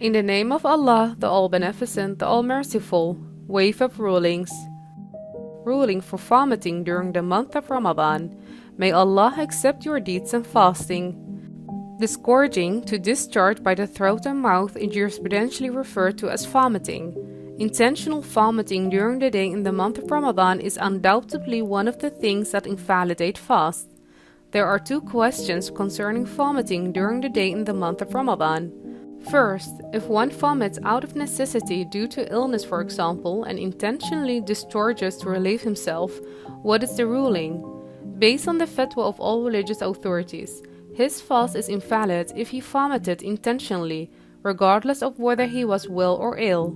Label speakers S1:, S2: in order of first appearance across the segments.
S1: In the name of Allah, the All-Beneficent, the All-Merciful. Wave of rulings. Ruling for vomiting during the month of Ramadan. May Allah accept your deeds and fasting. Disgorging, to discharge by the throat and mouth, is jurisprudentially referred to as vomiting. Intentional vomiting during the day in the month of Ramadan is undoubtedly one of the things that invalidate fast. There are two questions concerning vomiting during the day in the month of Ramadan. First, if one vomits out of necessity due to illness, for example, and intentionally discharges to relieve himself, what is the ruling? Based on the fatwa of all religious authorities, his fast is invalid if he vomited intentionally, regardless of whether he was well or ill.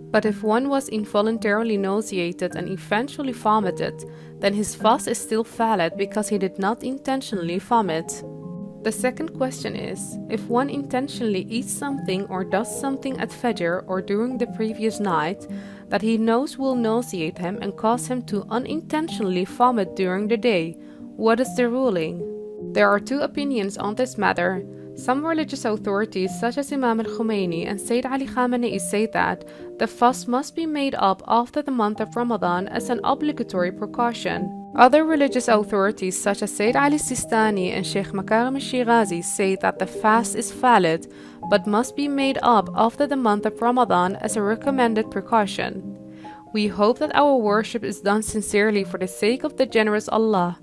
S1: But if one was involuntarily nauseated and eventually vomited, then his fast is still valid because he did not intentionally vomit. The second question is, if one intentionally eats something or does something at Fajr or during the previous night that he knows will nauseate him and cause him to unintentionally vomit during the day, what is the ruling? There are two opinions on this matter. Some religious authorities such as Imam al-Khomeini and Sayyid Ali Khamenei say that the fast must be made up after the month of Ramadan as an obligatory precaution. Other religious authorities such as Sayyid Ali Sistani and Sheikh Makarim al-Shirazi say that the fast is valid but must be made up after the month of Ramadan as a recommended precaution. We hope that our worship is done sincerely for the sake of the generous Allah.